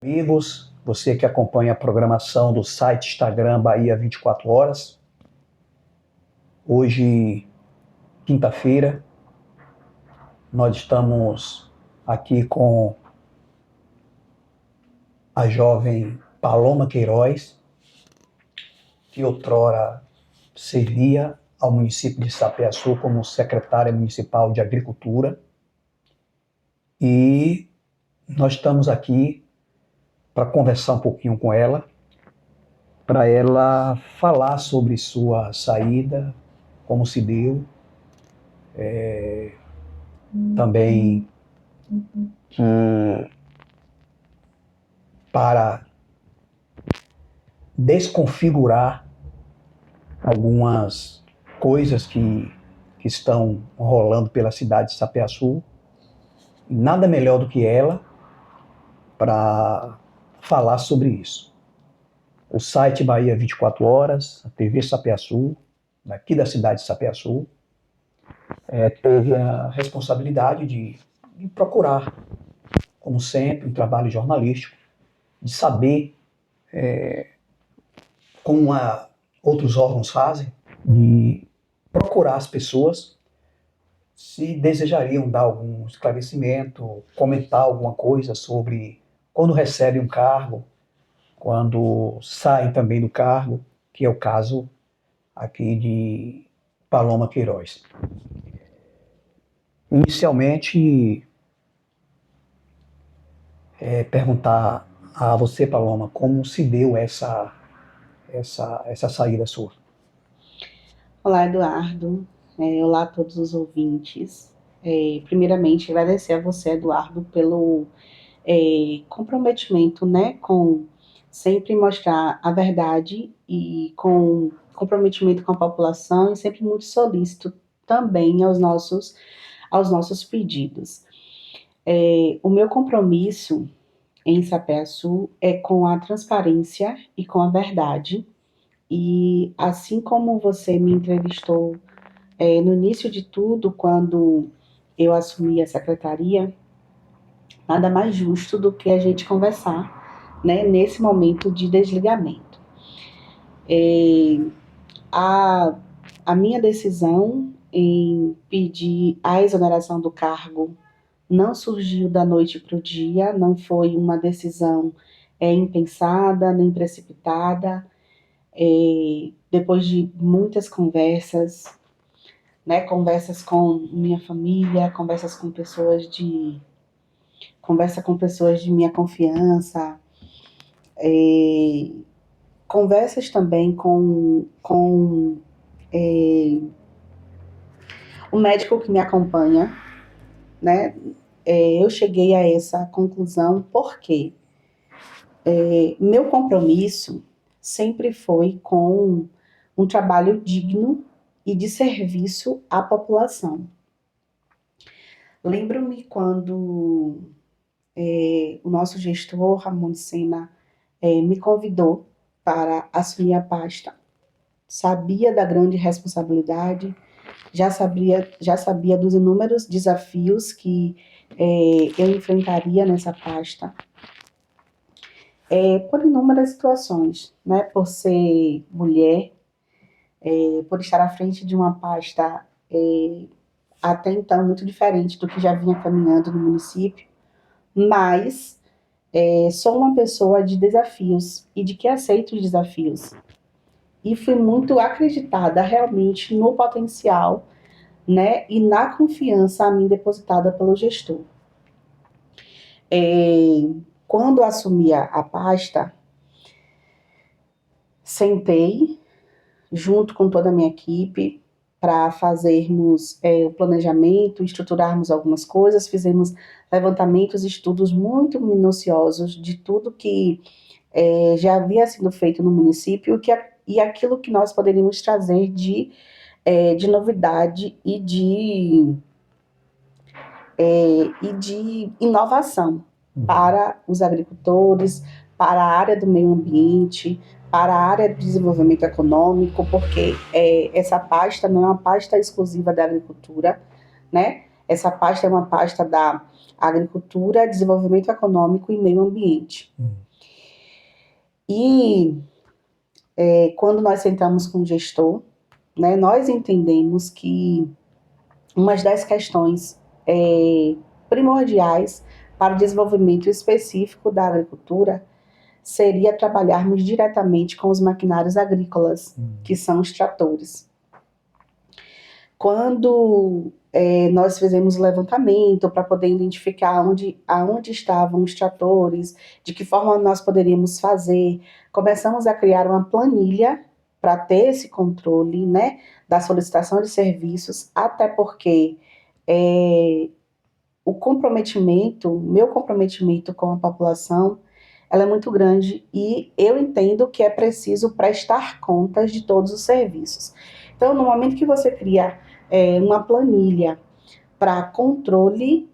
Amigos, você que acompanha a programação do site Instagram Bahia 24 Horas. Hoje, quinta-feira, nós estamos aqui com a jovem Paloma Queiroz, que outrora servia ao município de Sapeaçu como secretária municipal de Agricultura. E nós estamos aqui para conversar um pouquinho com ela, para ela falar sobre sua saída, como se deu, também que para desconfigurar algumas coisas que estão rolando pela cidade de Sapeaçu. Nada melhor do que ela para falar sobre isso. O site Bahia 24 Horas, a TV Sapeaçu, daqui da cidade de Sapeaçu, teve a responsabilidade de procurar, como sempre, um trabalho jornalístico, de saber como outros órgãos fazem, de procurar as pessoas se desejariam dar algum esclarecimento, comentar alguma coisa sobre quando recebem um cargo, quando saem também do cargo, que é o caso aqui de Paloma Queiroz. Inicialmente, perguntar a você, Paloma, como se deu essa saída sua? Olá, Eduardo. Olá a todos os ouvintes. Primeiramente, agradecer a você, Eduardo, pelo comprometimento, né, com sempre mostrar a verdade e com comprometimento com a população e sempre muito solícito também aos nossos pedidos. O meu compromisso em Sapeaçu é com a transparência e com a verdade. E assim como você me entrevistou no início de tudo, quando eu assumi a secretaria, nada mais justo do que a gente conversar, né, nesse momento de desligamento. A minha decisão em pedir a exoneração do cargo não surgiu da noite para o dia, não foi uma decisão impensada, nem precipitada. Depois de muitas conversas, né, conversas com minha família, conversa com pessoas de minha confiança, conversas também com o médico que me acompanha, né, eu cheguei a essa conclusão porque meu compromisso sempre foi com um trabalho digno e de serviço à população. Lembro-me quando o nosso gestor, Ramon Sena, me convidou para assumir a pasta. Sabia da grande responsabilidade, já sabia dos inúmeros desafios que eu enfrentaria nessa pasta. Por inúmeras situações, né? Por ser mulher, por estar à frente de uma pasta até então muito diferente do que já vinha caminhando no município, mas sou uma pessoa de desafios e de que aceito os desafios. E fui muito acreditada realmente no potencial, né, e na confiança a mim depositada pelo gestor. Quando assumi a pasta, sentei junto com toda a minha equipe para fazermos o planejamento, estruturarmos algumas coisas, fizemos levantamentos, estudos muito minuciosos de tudo que já havia sido feito no município e aquilo que nós poderíamos trazer de novidade e de inovação para os agricultores, para a área do meio ambiente, para a área do desenvolvimento econômico, porque essa pasta não é uma pasta exclusiva da agricultura, né? Essa pasta é uma pasta da Agricultura, Desenvolvimento Econômico e Meio Ambiente. E quando nós sentamos com o gestor, né, nós entendemos que uma das questões primordiais para o desenvolvimento específico da agricultura seria trabalharmos diretamente com os maquinários agrícolas, que são os tratores. Quando nós fizemos o levantamento para poder identificar aonde estavam os tratores, de que forma nós poderíamos fazer, começamos a criar uma planilha para ter esse controle, né, da solicitação de serviços, até porque meu comprometimento com a população, ela é muito grande e eu entendo que é preciso prestar contas de todos os serviços. Então, no momento que você cria uma planilha para controle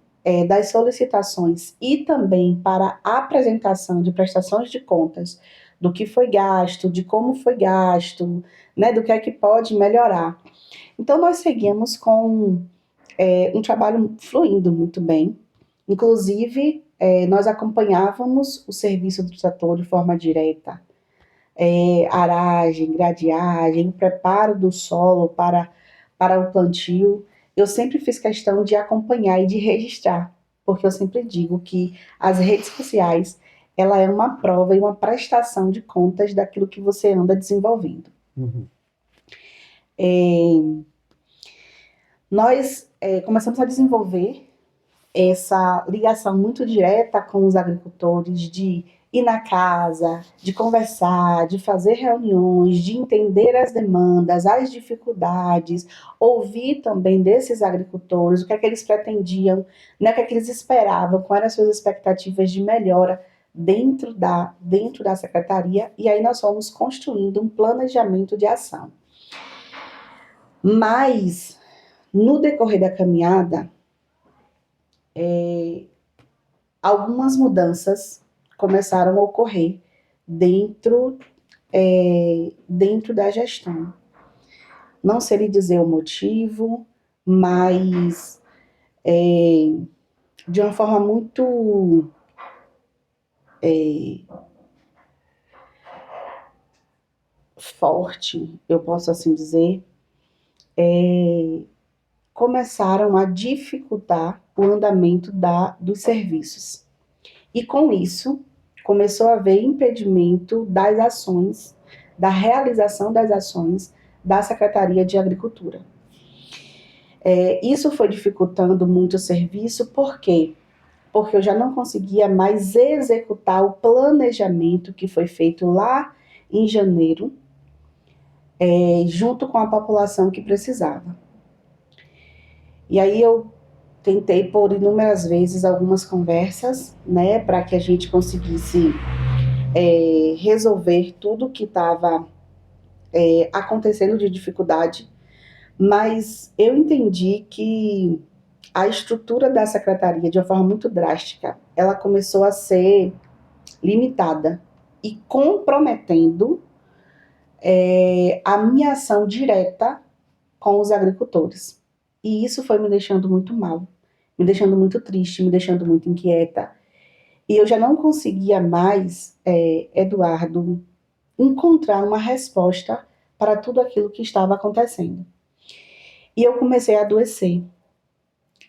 das solicitações e também para apresentação de prestações de contas do que foi gasto, de como foi gasto, né, do que é que pode melhorar. Então, nós seguimos com um trabalho fluindo muito bem. Inclusive, nós acompanhávamos o serviço do trator de forma direta. Aragem, gradiagem, o preparo do solo para o plantio. Eu sempre fiz questão de acompanhar e de registrar, porque eu sempre digo que as redes sociais, ela é uma prova e uma prestação de contas daquilo que você anda desenvolvendo. Nós começamos a desenvolver essa ligação muito direta com os agricultores, de ir na casa, de conversar, de fazer reuniões, de entender as demandas, as dificuldades, ouvir também desses agricultores o que é que eles pretendiam, né, o que é que eles esperavam, quais eram as suas expectativas de melhora dentro da secretaria, e aí nós fomos construindo um planejamento de ação. Mas, no decorrer da caminhada, algumas mudanças começaram a ocorrer dentro da gestão. Não sei lhe dizer o motivo, mas de uma forma muito forte, eu posso assim dizer, começaram a dificultar o andamento dos serviços. E com isso, começou a haver impedimento das ações, da realização das ações da Secretaria de Agricultura. Isso foi dificultando muito o serviço, por quê? Porque eu já não conseguia mais executar o planejamento que foi feito lá em janeiro, junto com a população que precisava. E aí eu tentei por inúmeras vezes algumas conversas, né, para que a gente conseguisse resolver tudo que estava acontecendo de dificuldade, mas eu entendi que a estrutura da secretaria, de uma forma muito drástica, ela começou a ser limitada e comprometendo a minha ação direta com os agricultores. E isso foi me deixando muito mal, me deixando muito triste, me deixando muito inquieta. E eu já não conseguia mais, Eduardo, encontrar uma resposta para tudo aquilo que estava acontecendo. E eu comecei a adoecer.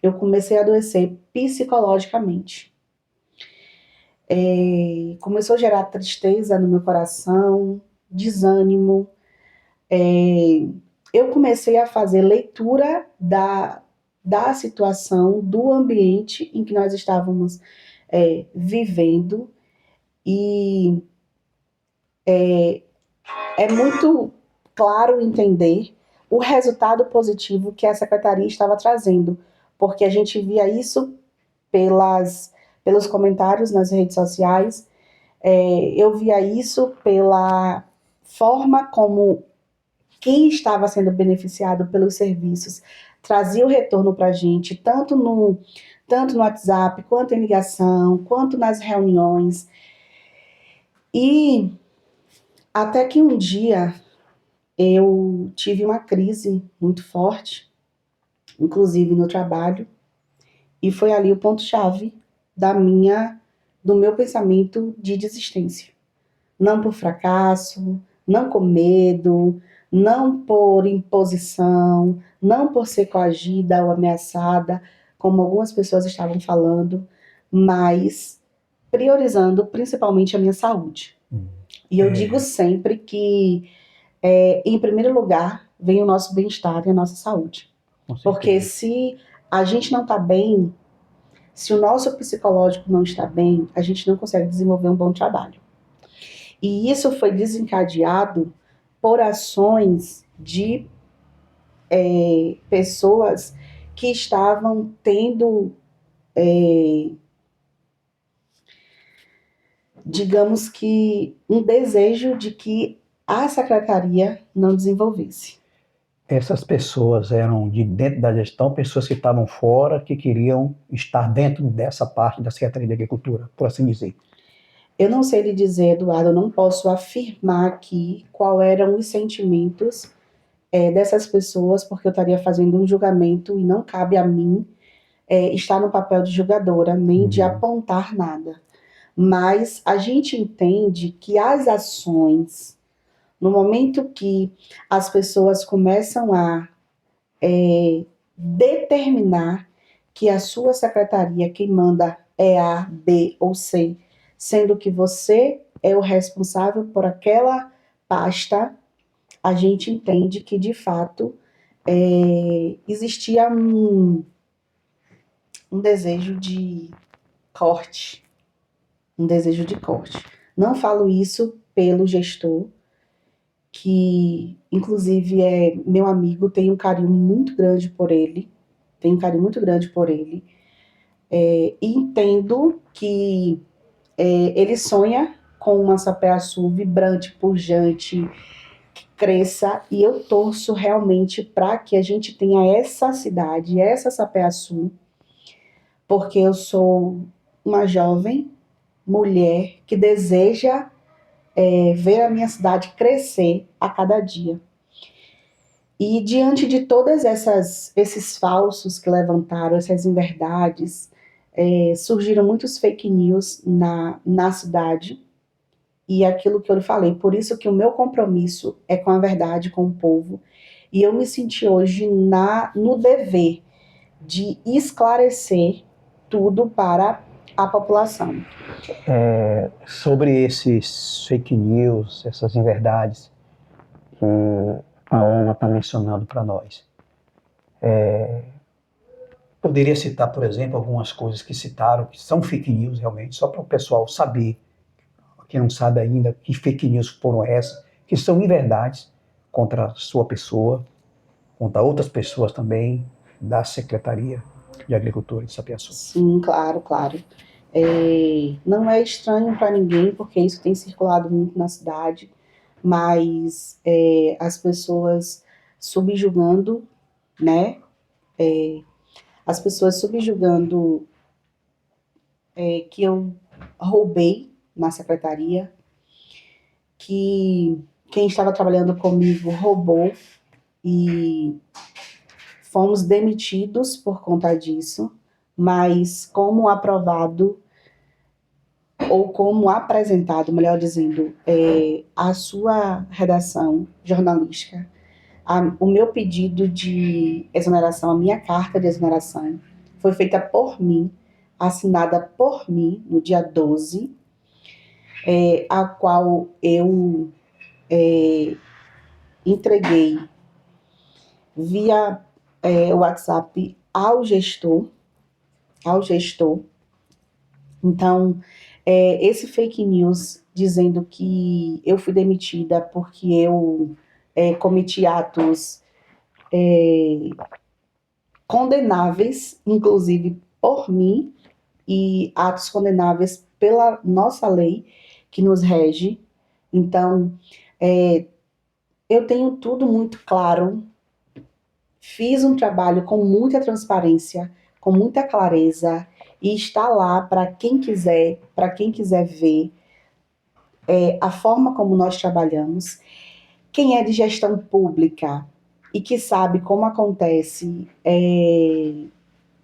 Eu comecei a adoecer psicologicamente. Começou a gerar tristeza no meu coração, desânimo. Eu comecei a fazer leitura da situação, do ambiente em que nós estávamos vivendo, e é muito claro entender o resultado positivo que a secretaria estava trazendo, porque a gente via isso pelos comentários nas redes sociais, eu via isso pela forma como quem estava sendo beneficiado pelos serviços trazia o retorno para a gente, tanto no WhatsApp, quanto em ligação, quanto nas reuniões. E até que um dia eu tive uma crise muito forte, inclusive no trabalho, E foi ali o ponto-chave do meu pensamento de desistência. Não por fracasso, não com medo, não por imposição, não por ser coagida ou ameaçada, como algumas pessoas estavam falando, mas priorizando principalmente a minha saúde. E eu digo sempre que, em primeiro lugar, vem o nosso bem-estar e a nossa saúde. Porque se a gente não está bem, se o nosso psicológico não está bem, a gente não consegue desenvolver um bom trabalho. E isso foi desencadeado por ações de pessoas que estavam tendo, digamos que, um desejo de que a secretaria não desenvolvesse. Essas pessoas eram de dentro da gestão, pessoas que estavam fora, que queriam estar dentro dessa parte da Secretaria de Agricultura, por assim dizer. Eu não sei lhe dizer, Eduardo, eu não posso afirmar aqui qual eram os sentimentos dessas pessoas, porque eu estaria fazendo um julgamento e não cabe a mim estar no papel de julgadora, nem de apontar nada. Mas a gente entende que as ações, no momento que as pessoas começam a determinar que a sua secretaria, quem manda é A, B ou C, sendo que você é o responsável por aquela pasta, a gente entende que, de fato, existia um desejo de corte. Um desejo de corte. Não falo isso pelo gestor, que inclusive é meu amigo, tenho um carinho muito grande por ele, e entendo que ele sonha com uma Sapé-Açu vibrante, pujante, que cresça, e eu torço realmente para que a gente tenha essa cidade, essa Sapé-Açu, porque eu sou uma jovem mulher que deseja ver a minha cidade crescer a cada dia. E diante de todas esses falsos que levantaram, essas inverdades, surgiram muitos fake news na cidade, e aquilo que eu lhe falei, por isso que o meu compromisso é com a verdade, com o povo, e eu me senti hoje no dever de esclarecer tudo para a população. Sobre esses fake news, essas inverdades que a ONU está mencionando para nós, poderia citar, por exemplo, algumas coisas que citaram, que são fake news realmente, só para o pessoal saber, quem não sabe ainda, que fake news foram essas, que são inverdades contra a sua pessoa, contra outras pessoas também da Secretaria de Agricultura de Sapé-Açu. Sim, claro, claro. Não é estranho para ninguém, porque isso tem circulado muito na cidade, mas as pessoas subjugando, né? As pessoas subjugando que eu roubei na secretaria, que quem estava trabalhando comigo roubou e fomos demitidos por conta disso, mas como aprovado ou como apresentado, melhor dizendo, a sua redação jornalística, o meu pedido de exoneração, a minha carta de exoneração, foi feita por mim, assinada por mim no dia 12, a qual eu entreguei via WhatsApp ao gestor. Então, esse fake news dizendo que eu fui demitida porque eu cometi atos condenáveis, inclusive por mim, e atos condenáveis pela nossa lei que nos rege. Então, eu tenho tudo muito claro, fiz um trabalho com muita transparência, com muita clareza, e está lá para quem quiser ver a forma como nós trabalhamos. Quem é de gestão pública e que sabe como acontece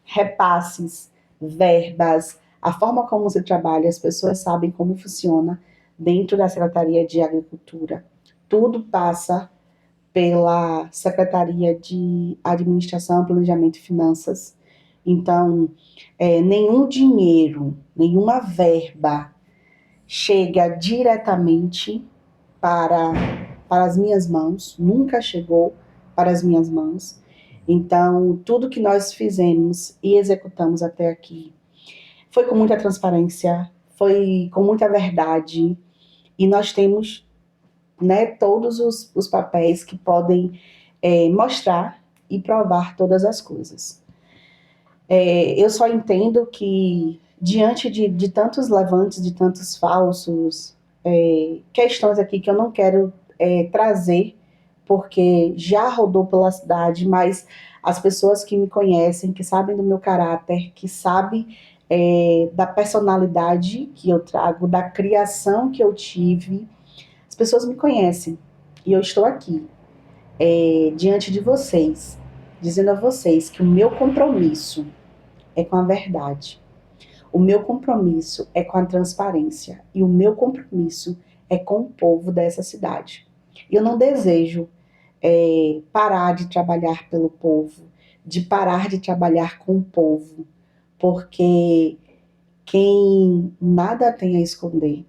repasses, verbas, a forma como se trabalha, as pessoas sabem como funciona dentro da Secretaria de Agricultura. Tudo passa pela Secretaria de Administração, Planejamento e Finanças. Então, nenhum dinheiro, nenhuma verba chega diretamente para, para as minhas mãos, nunca chegou para as minhas mãos. Então, tudo que nós fizemos e executamos até aqui foi com muita transparência, foi com muita verdade, e nós temos, né, todos os papéis que podem mostrar e provar todas as coisas. Eu só entendo que, diante de tantos levantes, de tantos falsos, questões aqui que eu não quero trazer, porque já rodou pela cidade, mas as pessoas que me conhecem, que sabem do meu caráter, que sabem da personalidade que eu trago, da criação que eu tive, as pessoas me conhecem. E eu estou aqui, diante de vocês, dizendo a vocês que o meu compromisso é com a verdade. O meu compromisso é com a transparência. E o meu compromisso é com o povo dessa cidade. Eu não desejo parar de trabalhar pelo povo, de parar de trabalhar com o povo, porque quem nada tem a esconder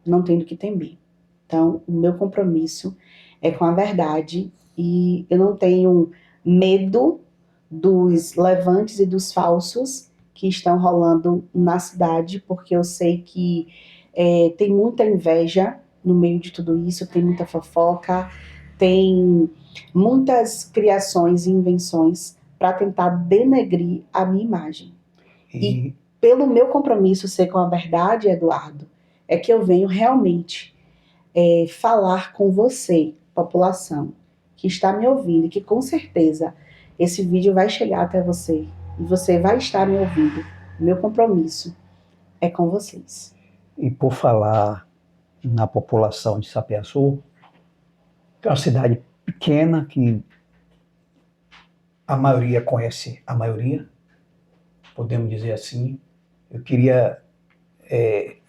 não tem do que temer. Então, o meu compromisso é com a verdade e eu não tenho medo dos levantes e dos falsos que estão rolando na cidade, porque eu sei que tem muita inveja no meio de tudo isso, tem muita fofoca, tem muitas criações e invenções para tentar denegrir a minha imagem. E pelo meu compromisso ser com a verdade, Eduardo, é que eu venho realmente falar com você, população, que está me ouvindo, e que com certeza esse vídeo vai chegar até você, e você vai estar me ouvindo. Meu compromisso é com vocês. E por falar na população de Sapeaçu, que é uma cidade pequena que a maioria conhece a maioria, podemos dizer assim, eu queria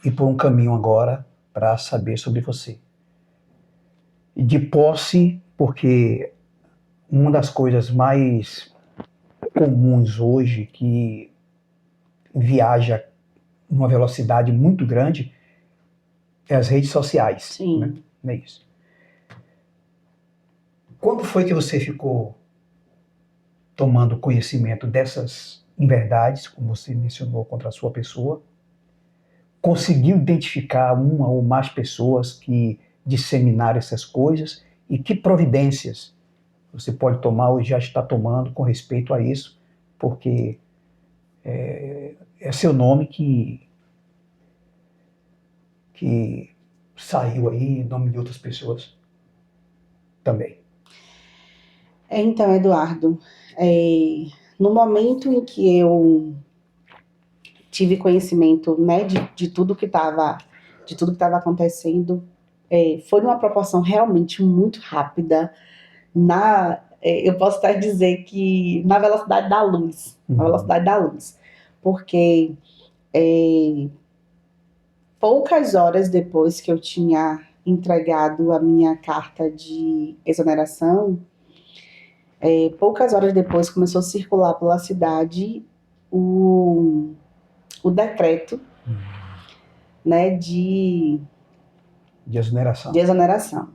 ir por um caminho agora para saber sobre você. De posse, porque uma das coisas mais comuns hoje que viaja numa velocidade muito grande é as redes sociais. Sim. Né? Não é isso. Quando foi que você ficou tomando conhecimento dessas inverdades, como você mencionou, contra a sua pessoa? Conseguiu identificar uma ou mais pessoas que disseminaram essas coisas e que providências você pode tomar ou já está tomando com respeito a isso, porque é seu nome que saiu aí em nome de outras pessoas também. Então, Eduardo, no momento em que eu tive conhecimento, né, de tudo que estava acontecendo, foi numa proporção realmente muito rápida, eu posso até dizer que na velocidade da luz, na velocidade da luz, porque poucas horas depois que eu tinha entregado a minha carta de exoneração, poucas horas depois começou a circular pela cidade o decreto, né, de exoneração.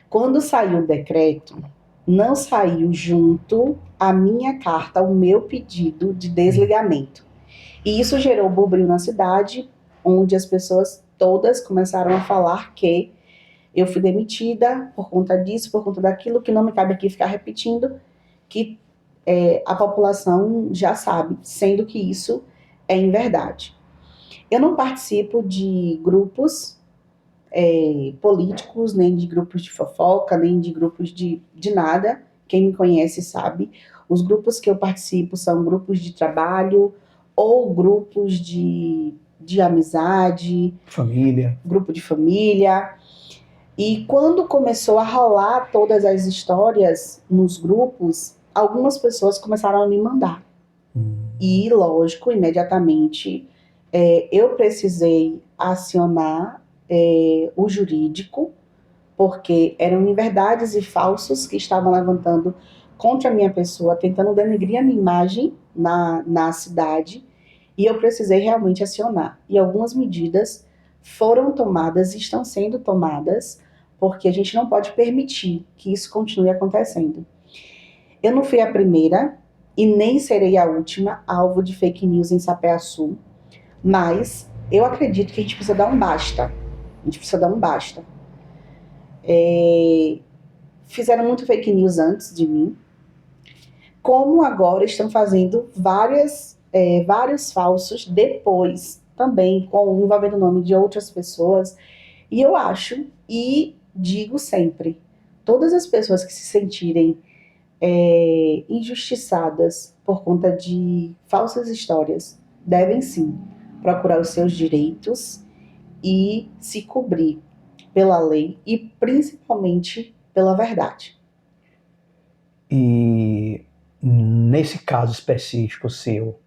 Quando saiu o decreto, não saiu junto a minha carta, o meu pedido de desligamento. E isso gerou burburinho na cidade, onde as pessoas todas começaram a falar que eu fui demitida por conta disso, por conta daquilo, que não me cabe aqui ficar repetindo, que a população já sabe, sendo que isso é inverdade. Eu não participo de grupos políticos, nem de grupos de fofoca, nem de grupos de nada. Quem me conhece sabe. Os grupos que eu participo são grupos de trabalho ou grupos de amizade, família, grupo de família. E quando começou a rolar todas as histórias nos grupos, algumas pessoas começaram a me mandar. E, lógico, imediatamente eu precisei acionar o jurídico, porque eram inverdades e falsos que estavam levantando contra a minha pessoa, tentando denegrir a minha imagem na cidade, e eu precisei realmente acionar. E algumas medidas foram tomadas e estão sendo tomadas, porque a gente não pode permitir que isso continue acontecendo. Eu não fui a primeira e nem serei a última alvo de fake news em Sapé-Açu, mas eu acredito que a gente precisa dar um basta. A gente precisa dar um basta. Fizeram muito fake news antes de mim, como agora estão fazendo vários falsos depois, também envolvendo o nome de outras pessoas. E eu acho, e digo sempre, todas as pessoas que se sentirem injustiçadas por conta de falsas histórias devem sim procurar os seus direitos e se cobrir pela lei e principalmente pela verdade. E nesse caso específico seu,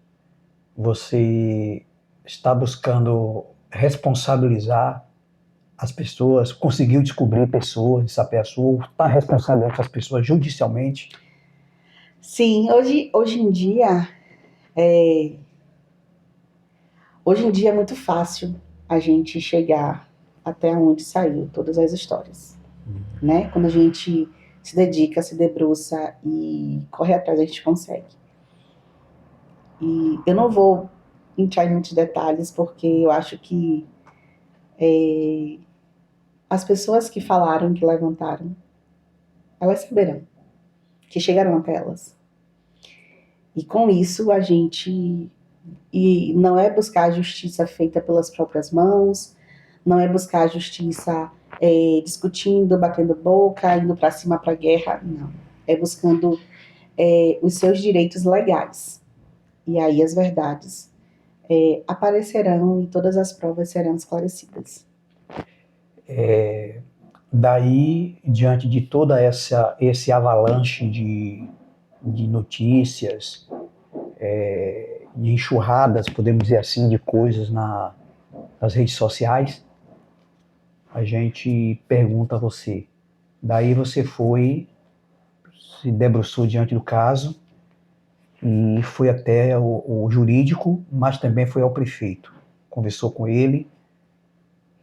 você está buscando responsabilizar as pessoas, conseguiu descobrir pessoas de Sapé-Açu, está responsabilizando essas pessoas judicialmente? Sim, hoje em dia é muito fácil a gente chegar até onde saiu todas as histórias, né? Quando a gente se dedica, se debruça e corre atrás, a gente consegue. E eu não vou entrar em muitos detalhes, porque eu acho que as pessoas que falaram, que levantaram, elas saberão, que chegaram até elas. E com isso a gente. E não é buscar a justiça feita pelas próprias mãos, não é buscar a justiça discutindo, batendo boca, indo para cima para a guerra, não. É buscando os seus direitos legais. E aí as verdades aparecerão e todas as provas serão esclarecidas. Daí, diante de toda esse avalanche de notícias, de enxurradas, podemos dizer assim, de coisas nas redes sociais, a gente pergunta a você. Daí você foi, se debruçou diante do caso e foi até o jurídico, mas também foi ao prefeito. Conversou com ele,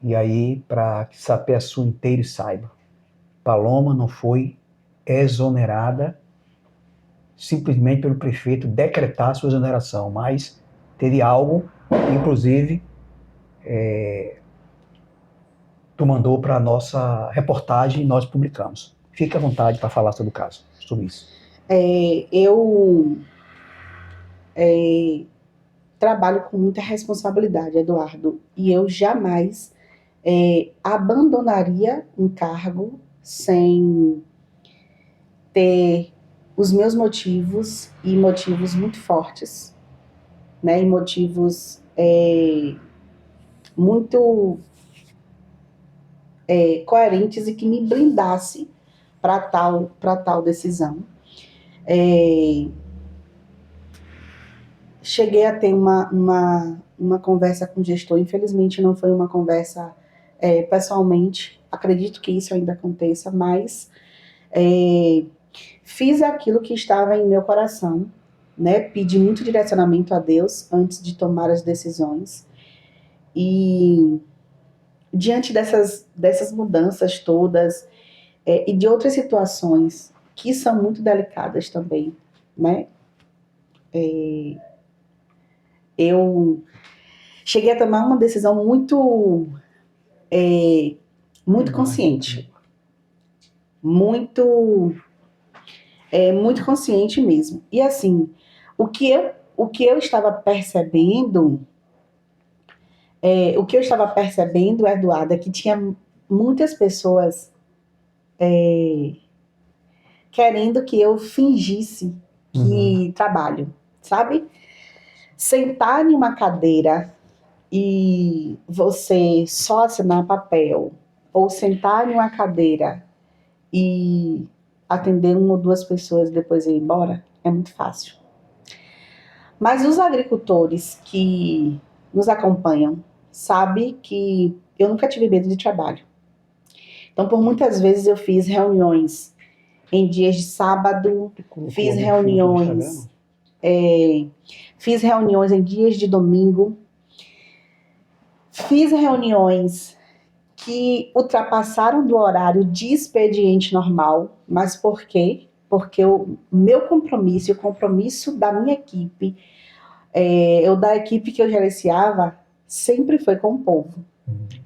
e aí, para que Sapé-Açu inteiro saiba, Paloma não foi exonerada simplesmente pelo prefeito decretar sua exoneração, mas teve algo, inclusive, tu mandou para a nossa reportagem e nós publicamos. Fique à vontade para falar sobre o caso, sobre isso. Eu trabalho com muita responsabilidade, Eduardo, e eu jamais abandonaria um cargo sem ter os meus motivos, e motivos muito fortes, né? E motivos muito coerentes e que me blindasse para tal decisão. Cheguei a ter uma conversa com o gestor, infelizmente não foi uma conversa pessoalmente, acredito que isso ainda aconteça, mas fiz aquilo que estava em meu coração, né? Pedi muito direcionamento a Deus antes de tomar as decisões. E diante dessas mudanças todas e de outras situações que são muito delicadas também, né? Eu cheguei a tomar uma decisão muito consciente, muito consciente mesmo. E assim, o que eu estava percebendo, Eduardo, é que tinha muitas pessoas querendo que eu fingisse que trabalho, sabe? Sentar em uma cadeira e você só assinar papel, ou sentar em uma cadeira e atender uma ou duas pessoas e depois ir embora, é muito fácil. Mas os agricultores que nos acompanham sabem que eu nunca tive medo de trabalho. Então, por muitas vezes eu fiz reuniões em dias de sábado, fiz reuniões, fiz reuniões em dias de domingo, fiz reuniões que ultrapassaram do horário de expediente normal. Mas por quê? Porque o meu compromisso, o compromisso da minha equipe, da equipe que eu gerenciava, sempre foi com o povo.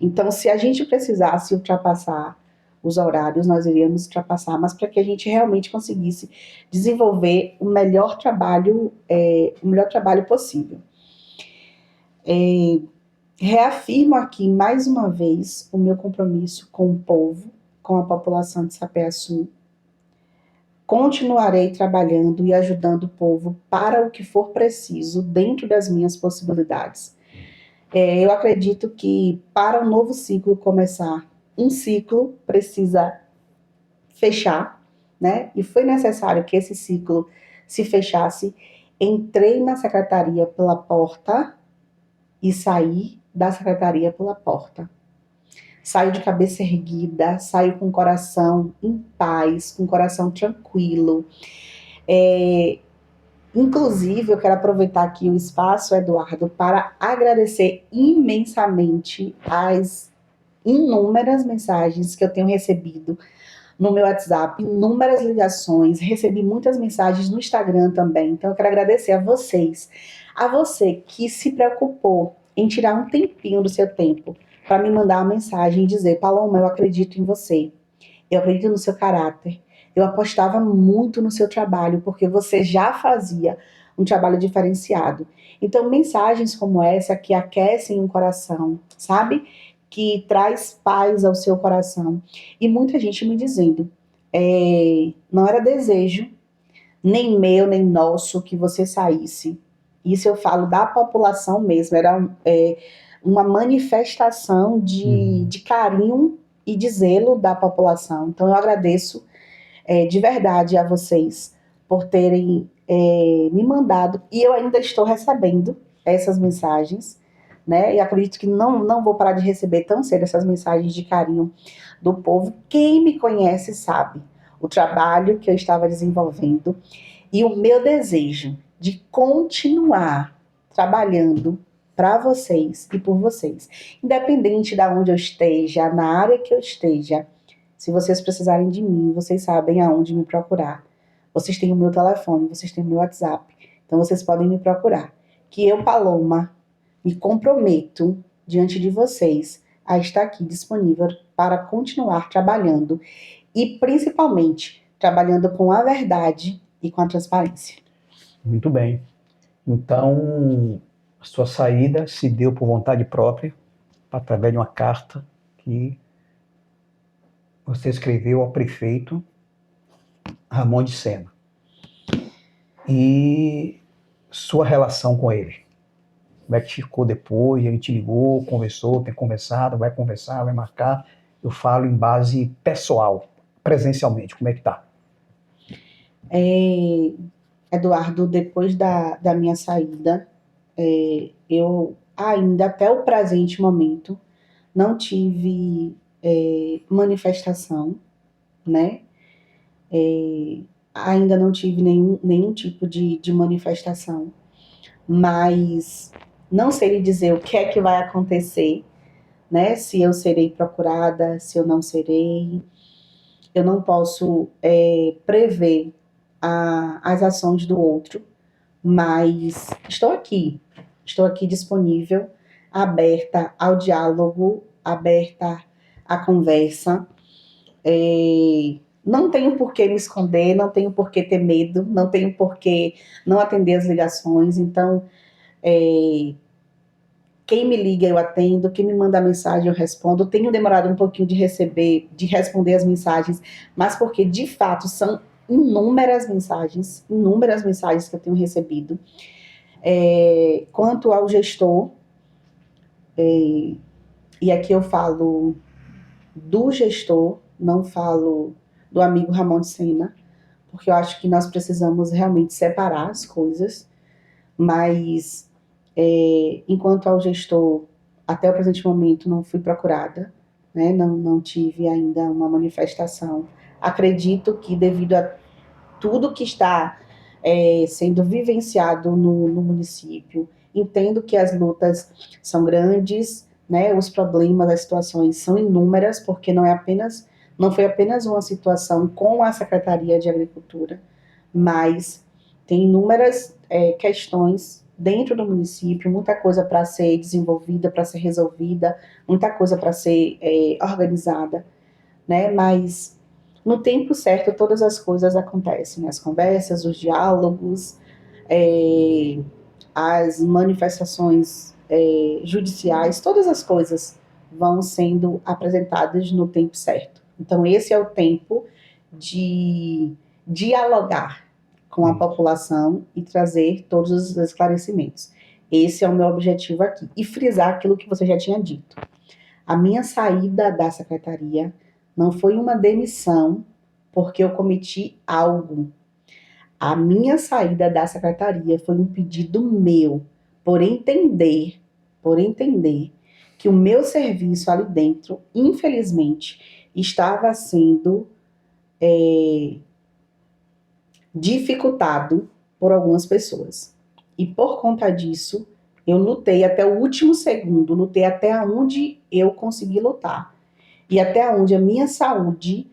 Então, se a gente precisasse ultrapassar os horários, nós iríamos ultrapassar, mas para que a gente realmente conseguisse desenvolver o melhor trabalho possível. Reafirmo aqui mais uma vez o meu compromisso com o povo, com a população de Sapé-Açu. Continuarei trabalhando e ajudando o povo para o que for preciso, dentro das minhas possibilidades. Eu acredito que para um novo ciclo começar, um ciclo precisa fechar, né? E foi necessário que esse ciclo se fechasse. Entrei na secretaria pela porta e saí da secretaria pela porta. Saio de cabeça erguida, saio com o coração em paz, com o coração tranquilo. Inclusive, eu quero aproveitar aqui o espaço, Eduardo, para agradecer imensamente as inúmeras mensagens que eu tenho recebido no meu WhatsApp, inúmeras ligações, recebi muitas mensagens no Instagram também. Então, eu quero agradecer a vocês, a você que se preocupou em tirar um tempinho do seu tempo para me mandar uma mensagem e dizer: Paloma, eu acredito em você, eu acredito no seu caráter, eu apostava muito no seu trabalho, porque você já fazia um trabalho diferenciado. Então, mensagens como essa que aquecem o coração, sabe? Que traz paz ao seu coração. E muita gente me dizendo, não era desejo, nem meu, nem nosso, que você saísse. Isso eu falo da população mesmo, era uma manifestação de carinho e de zelo da população. Então eu agradeço de verdade a vocês por terem me mandado, e eu ainda estou recebendo essas mensagens, né? E acredito que não vou parar de receber tão cedo essas mensagens de carinho do povo. Quem me conhece sabe o trabalho que eu estava desenvolvendo e o meu desejo de continuar trabalhando para vocês e por vocês. Independente de onde eu esteja, na área que eu esteja, se vocês precisarem de mim, vocês sabem aonde me procurar. Vocês têm o meu telefone, vocês têm o meu WhatsApp. Então vocês podem me procurar. Que eu, Paloma, me comprometo diante de vocês a estar aqui disponível para continuar trabalhando e principalmente trabalhando com a verdade e com a transparência. Muito bem. Então, a sua saída se deu por vontade própria, através de uma carta que você escreveu ao prefeito Ramon de Sena. E sua relação com ele? Como é que ficou depois? Ele te ligou, conversou, tem conversado, vai conversar, vai marcar? Eu falo em base pessoal, presencialmente, como é que tá? Eduardo, depois da minha saída, eu ainda, até o presente momento, não tive manifestação, né? Ainda não tive nenhum tipo de manifestação, mas não sei lhe dizer o que é que vai acontecer, né? Se eu serei procurada, se eu não serei. Eu não posso prever as ações do outro, mas estou aqui disponível, aberta ao diálogo, aberta à conversa. Não tenho por que me esconder, não tenho por que ter medo, não tenho por que não atender as ligações. Então, quem me liga eu atendo, quem me manda mensagem eu respondo. Tenho demorado um pouquinho de responder as mensagens, mas porque de fato são inúmeras mensagens que eu tenho recebido. Quanto ao gestor, e aqui eu falo do gestor, não falo do amigo Ramon de Sena, porque eu acho que nós precisamos realmente separar as coisas, mas enquanto ao gestor, até o presente momento, não fui procurada, né? Não tive ainda uma manifestação. Acredito que devido a tudo que está sendo vivenciado no município, entendo que as lutas são grandes, né? Os problemas, as situações são inúmeras, porque não foi apenas uma situação com a Secretaria de Agricultura, mas tem inúmeras questões dentro do município, muita coisa para ser desenvolvida, para ser resolvida, muita coisa para ser organizada, né? Mas no tempo certo todas as coisas acontecem, as conversas, os diálogos, é, as manifestações judiciais, todas as coisas vão sendo apresentadas no tempo certo. Então esse é o tempo de dialogar com a população e trazer todos os esclarecimentos. Esse é o meu objetivo aqui. E frisar aquilo que você já tinha dito. A minha saída da secretaria não foi uma demissão porque eu cometi algo. A minha saída da secretaria foi um pedido meu, por entender que o meu serviço ali dentro, infelizmente, estava sendo dificultado por algumas pessoas. E por conta disso, eu lutei até o último segundo, lutei até onde eu consegui lutar. E até onde a minha saúde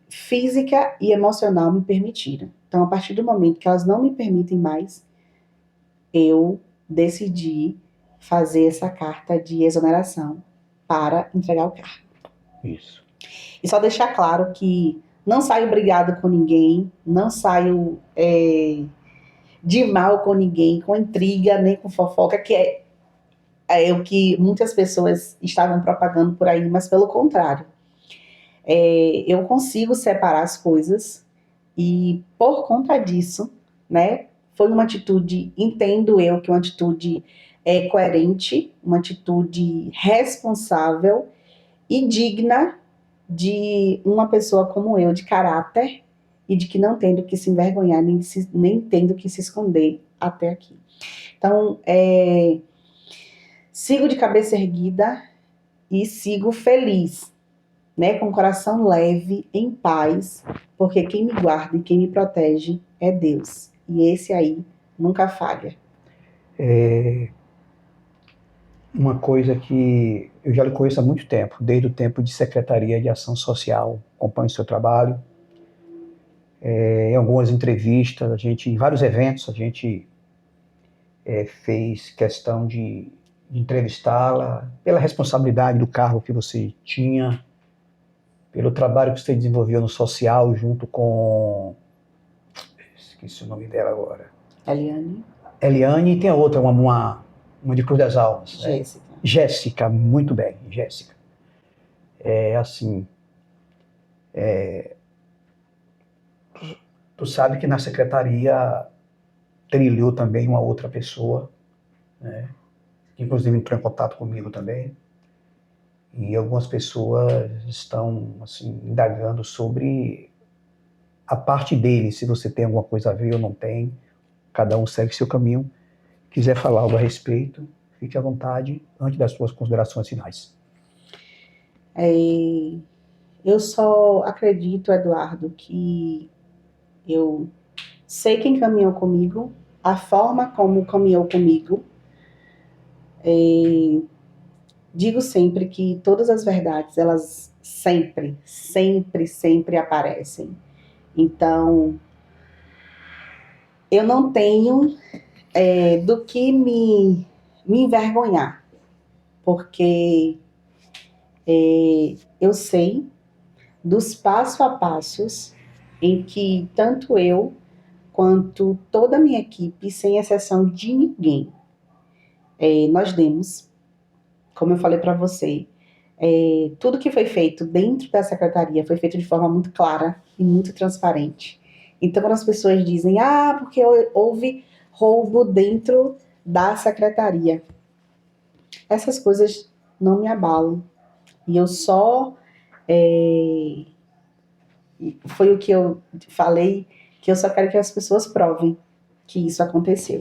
física e emocional me permitiram. Então, a partir do momento que elas não me permitem mais, eu decidi fazer essa carta de exoneração para entregar o cargo. Isso. E só deixar claro que não saio brigado com ninguém, não saio de mal com ninguém, com intriga, nem com fofoca, que é o que muitas pessoas estavam propagando por aí, mas pelo contrário. Eu consigo separar as coisas e por conta disso, né, foi uma atitude, entendo eu que uma atitude coerente, uma atitude responsável e digna de uma pessoa como eu, de caráter, e de que não tendo que se envergonhar, nem tendo que se esconder até aqui. Então, sigo de cabeça erguida e sigo feliz, né, com o coração leve, em paz, porque quem me guarda e quem me protege é Deus. E esse aí nunca falha. Uma coisa que eu já lhe conheço há muito tempo, desde o tempo de Secretaria de Ação Social, acompanho o seu trabalho. Em algumas entrevistas, em vários eventos, a gente fez questão de entrevistá-la pela responsabilidade do cargo que você tinha, pelo trabalho que você desenvolveu no social junto com... Esqueci o nome dela agora. Eliane, e tem a outra, uma de Cruz das Almas. Jéssica. Né? Jéssica, muito bem, Jéssica. Tu sabe que na secretaria trilhou também uma outra pessoa, né? Que inclusive entrou em contato comigo também. E algumas pessoas estão assim, indagando sobre a parte dele, se você tem alguma coisa a ver ou não tem. Cada um segue seu caminho. Quiser falar algo a respeito, fique à vontade, antes das suas considerações finais. Eu só acredito, Eduardo, que eu sei quem caminhou comigo, a forma como caminhou comigo. Digo sempre que todas as verdades, elas sempre, sempre, sempre aparecem. Então, eu não tenho do que me envergonhar, porque eu sei dos passo a passos em que tanto eu quanto toda a minha equipe, sem exceção de ninguém, nós demos, como eu falei para você, tudo que foi feito dentro da secretaria foi feito de forma muito clara e muito transparente. Então, quando as pessoas dizem, porque houve roubo dentro da secretaria, essas coisas não me abalam. E eu só foi o que eu falei, que eu só quero que as pessoas provem que isso aconteceu.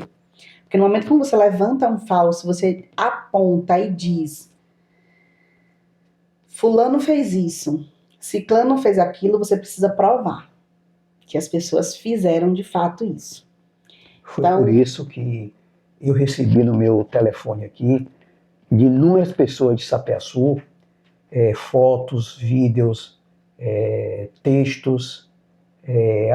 Porque no momento que você levanta um falso, você aponta e diz, fulano fez isso, ciclano fez aquilo, você precisa provar que as pessoas fizeram de fato isso. Foi por isso que eu recebi no meu telefone aqui de inúmeras pessoas de Sapé-Açu, fotos, vídeos, textos,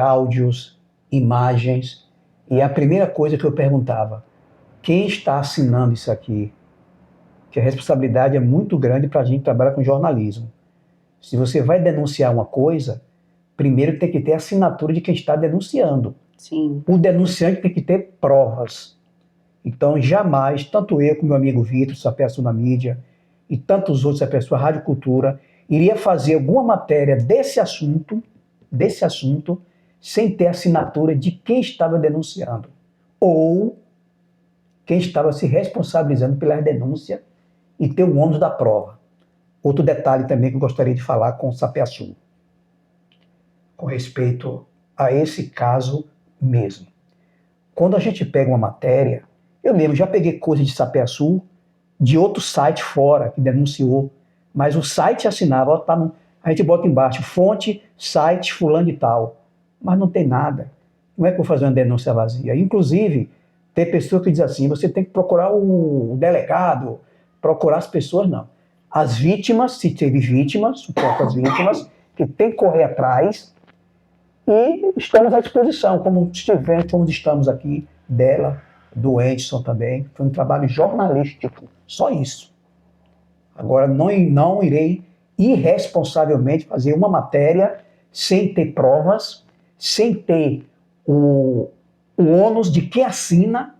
áudios, imagens. E a primeira coisa que eu perguntava, quem está assinando isso aqui? Que a responsabilidade é muito grande para a gente trabalhar com jornalismo. Se você vai denunciar uma coisa, primeiro tem que ter a assinatura de quem está denunciando. Sim. O denunciante tem que ter provas. Então, jamais, tanto eu como meu amigo Vitor, Sapé-Açu na Mídia, e tantos outros, Sapé-Açu, a Rádio Cultura, iria fazer alguma matéria desse assunto, sem ter assinatura de quem estava denunciando, ou quem estava se responsabilizando pela denúncia e ter o ônus da prova. Outro detalhe também que eu gostaria de falar com o Sapé-Açu, com respeito a esse caso mesmo. Quando a gente pega uma matéria, eu mesmo já peguei coisa de Sapé-Açu, de outro site fora, que denunciou, mas o site assinava, a gente bota embaixo, fonte, site, fulano de tal, mas não tem nada. Como é que eu vou fazer uma denúncia vazia? Inclusive, tem pessoa que diz assim, você tem que procurar o delegado, procurar as pessoas, não. As vítimas, se teve vítimas, suportas vítimas, que tem que correr atrás, e estamos à disposição, como estamos aqui, dela, do Edson também. Foi um trabalho jornalístico, só isso. Agora, não irei irresponsavelmente fazer uma matéria sem ter provas, sem ter o ônus de quem assina,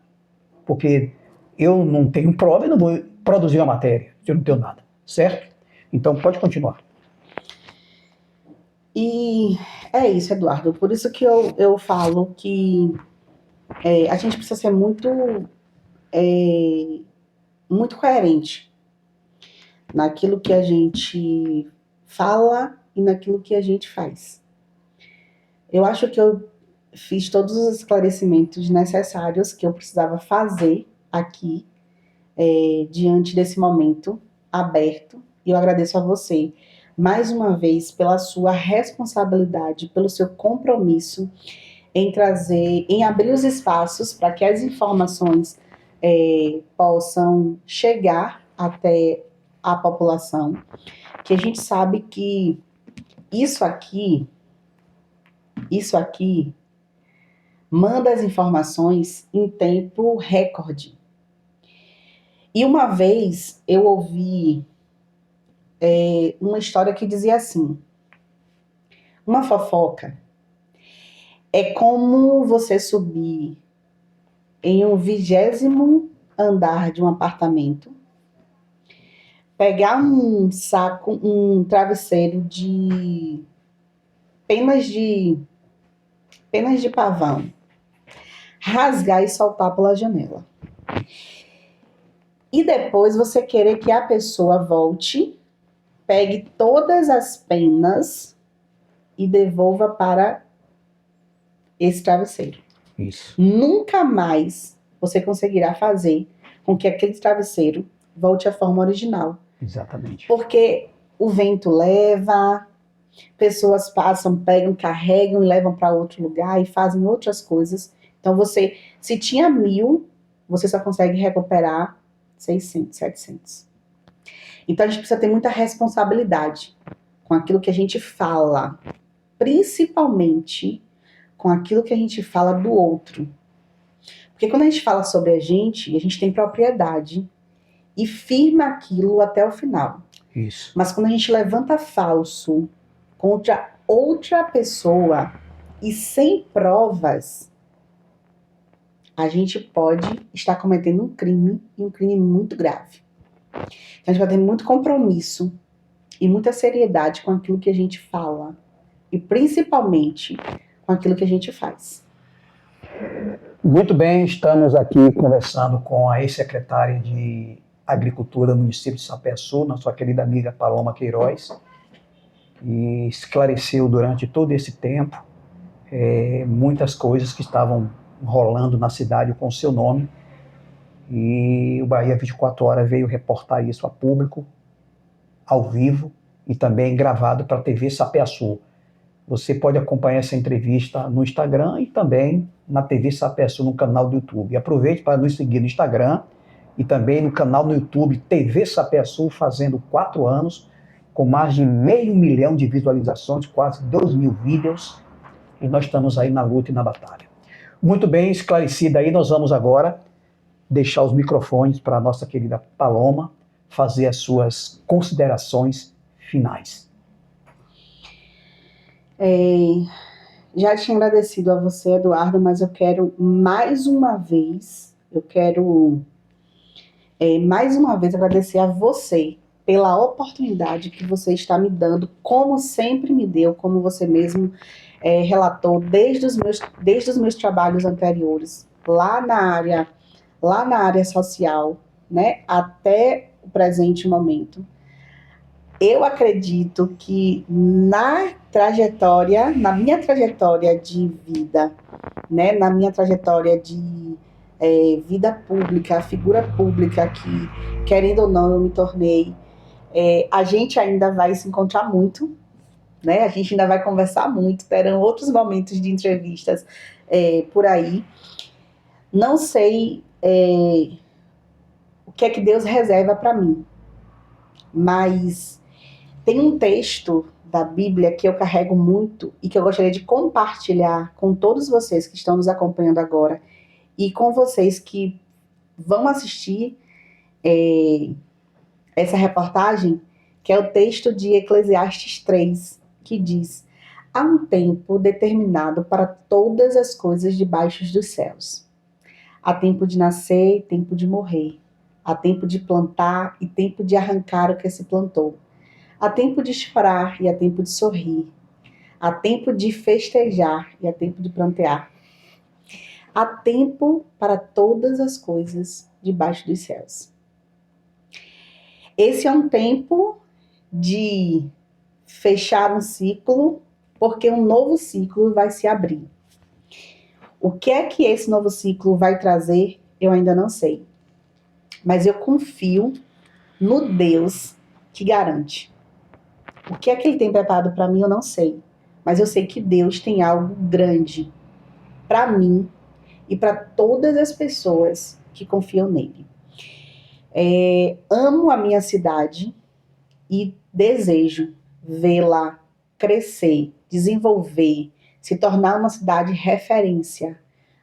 porque eu não tenho prova e não vou produzir uma matéria, se eu não tenho nada, certo? Então, pode continuar. E é isso, Eduardo. Por isso que eu falo que a gente precisa ser muito coerente naquilo que a gente fala e naquilo que a gente faz. Eu acho que eu fiz todos os esclarecimentos necessários que eu precisava fazer aqui, diante desse momento aberto. E eu agradeço a você, mais uma vez, pela sua responsabilidade, pelo seu compromisso em abrir os espaços para que as informações possam chegar até a população, que a gente sabe que isso aqui manda as informações em tempo recorde. E uma vez eu ouvi uma história que dizia assim, uma fofoca é como você subir em um 20º andar de um apartamento, pegar um travesseiro de penas de pavão, rasgar e soltar pela janela. E depois você querer que a pessoa volte, pegue todas as penas e devolva para esse travesseiro. Isso. Nunca mais você conseguirá fazer com que aquele travesseiro volte à forma original. Exatamente. Porque o vento leva, pessoas passam, pegam, carregam e levam para outro lugar e fazem outras coisas. Então se tinha 1.000, você só consegue recuperar 600, 700. Então a gente precisa ter muita responsabilidade com aquilo que a gente fala, principalmente com aquilo que a gente fala do outro. Porque quando a gente fala sobre a gente tem propriedade e firma aquilo até o final. Isso. Mas quando a gente levanta falso contra outra pessoa e sem provas, a gente pode estar cometendo um crime, e um crime muito grave. Então a gente vai ter muito compromisso e muita seriedade com aquilo que a gente fala e principalmente com aquilo que a gente faz. Muito bem, estamos aqui conversando com a ex-secretária de Agricultura do município de Sapé-Açu, nossa querida amiga Paloma Queiroz. e esclareceu durante todo esse tempo muitas coisas que estavam rolando na cidade com o seu nome. E o Bahia 24 Horas veio reportar isso a público, ao vivo e também gravado para a TV Sapeaçu. Você pode acompanhar essa entrevista no Instagram e também na TV Sapeaçu, no canal do YouTube. E aproveite para nos seguir no Instagram e também no canal no YouTube TV Sapeaçu, fazendo 4 anos, com mais de 500 mil de visualizações, quase 2.000 vídeos, e nós estamos aí na luta e na batalha. Muito bem, esclarecida aí, nós vamos agora deixar os microfones para a nossa querida Paloma fazer as suas considerações finais. Já tinha agradecido a você, Eduardo, mas eu quero mais uma vez agradecer a você pela oportunidade que você está me dando, como sempre me deu, como você mesmo relatou, desde os meus trabalhos anteriores, lá na área social, né, até o presente momento. Eu acredito que na minha trajetória de vida, né, na minha trajetória de vida pública, figura pública que, querendo ou não, eu me tornei, a gente ainda vai se encontrar muito, né, a gente ainda vai conversar muito, terão outros momentos de entrevistas por aí. Não sei o que é que Deus reserva para mim, mas tem um texto da Bíblia que eu carrego muito e que eu gostaria de compartilhar com todos vocês que estão nos acompanhando agora e com vocês que vão assistir essa reportagem, que é o texto de Eclesiastes 3, que diz: há um tempo determinado para todas as coisas debaixo dos céus. Há tempo de nascer e tempo de morrer. Há tempo de plantar e tempo de arrancar o que se plantou. Há tempo de chorar e há tempo de sorrir. Há tempo de festejar e há tempo de prantear. Há tempo para todas as coisas debaixo dos céus. Esse é um tempo de fechar um ciclo, porque um novo ciclo vai se abrir. O que é que esse novo ciclo vai trazer, eu ainda não sei. Mas eu confio no Deus que garante. O que é que ele tem preparado para mim, eu não sei. Mas eu sei que Deus tem algo grande para mim e para todas as pessoas que confiam nele. Amo a minha cidade e desejo vê-la crescer, desenvolver, se tornar uma cidade referência,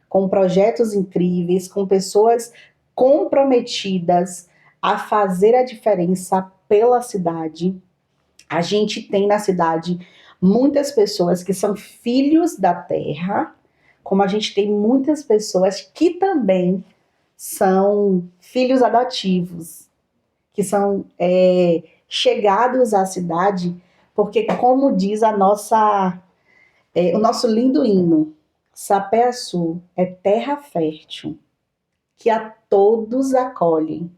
com projetos incríveis, com pessoas comprometidas a fazer a diferença pela cidade. A gente tem na cidade muitas pessoas que são filhos da terra, como a gente tem muitas pessoas que também são filhos adotivos, que são chegados à cidade, porque, como diz o nosso lindo hino, Sapeaçu é terra fértil, que a todos acolhem,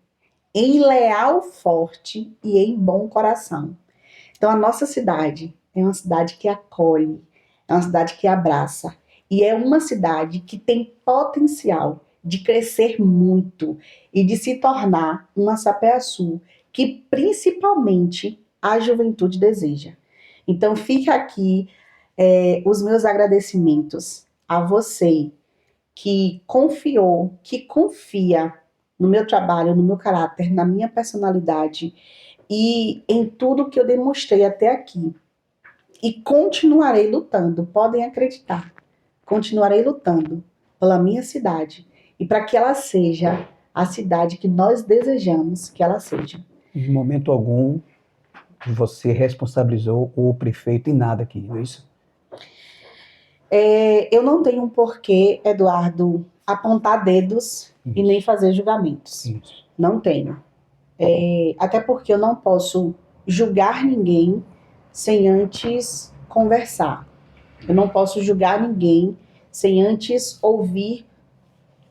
em leal forte e em bom coração. Então, a nossa cidade é uma cidade que acolhe, é uma cidade que abraça, e é uma cidade que tem potencial de crescer muito e de se tornar uma Sapeaçu que principalmente a juventude deseja. Então, fica aqui os meus agradecimentos a você que confiou, que confia no meu trabalho, no meu caráter, na minha personalidade e em tudo que eu demonstrei até aqui. E continuarei lutando, podem acreditar. Continuarei lutando pela minha cidade e para que ela seja a cidade que nós desejamos que ela seja. Em momento algum, você responsabilizou o prefeito em nada aqui, não é isso? Eu não tenho um porquê, Eduardo, apontar dedos e nem fazer julgamentos. Isso. Não tenho. Até porque eu não posso julgar ninguém sem antes conversar. Eu não posso julgar ninguém sem antes ouvir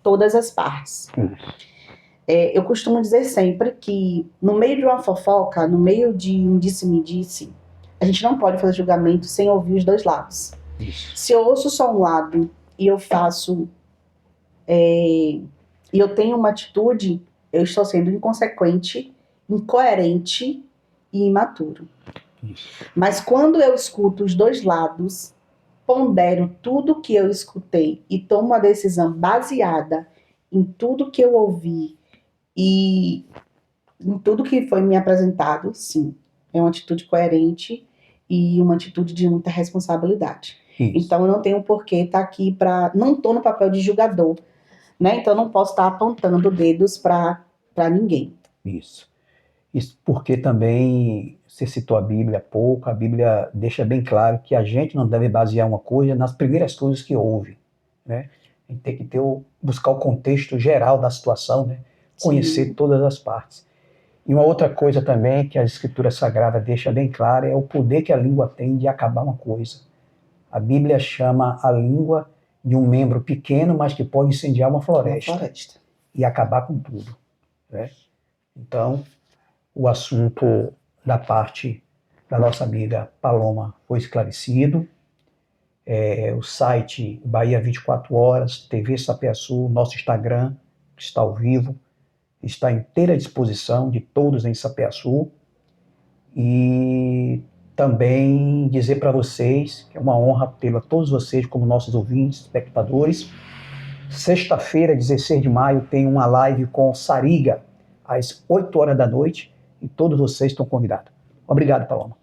todas as partes. Eu costumo dizer sempre que no meio de uma fofoca, no meio de um disse-me-disse, A gente não pode fazer julgamento sem ouvir os dois lados. Isso. Se eu ouço só um lado e eu faço... e eu tenho uma atitude, eu estou sendo inconsequente, incoerente e imaturo. Isso. Mas quando eu escuto os dois lados, pondero tudo que eu escutei e tomo uma decisão baseada em tudo que eu ouvi e em tudo que foi me apresentado, sim, é uma atitude coerente e uma atitude de muita responsabilidade. Isso. Então eu não tenho por que estar aqui para... Não estou no papel de julgador, né? Então eu não posso estar apontando dedos para ninguém. Isso. Isso porque também você citou a Bíblia há pouco, a Bíblia deixa bem claro que a gente não deve basear uma coisa nas primeiras coisas que ouve, né? A gente tem que buscar o contexto geral da situação, né? Conhecer Sim. todas as partes. E uma outra coisa também que a Escritura Sagrada deixa bem clara é o poder que a língua tem de acabar uma coisa. A Bíblia chama a língua de um membro pequeno, mas que pode incendiar uma floresta e acabar com tudo, né? Então, o assunto da parte da nossa amiga Paloma foi esclarecido. O site Bahia 24 Horas, TV Sapeaçu, nosso Instagram, que está ao vivo, está à inteira disposição de todos em Sapeaçu. E também dizer para vocês que é uma honra tê-lo a todos vocês como nossos ouvintes, espectadores. Sexta-feira, 16 de maio, tem uma live com Sariga, às 8 horas da noite, e todos vocês estão convidados. Obrigado, Paloma.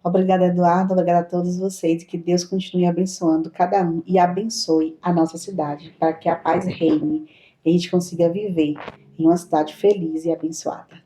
Obrigada, Eduardo. Obrigada a todos vocês. Que Deus continue abençoando cada um e abençoe a nossa cidade, para que a paz reine e a gente consiga viver em uma cidade feliz e abençoada.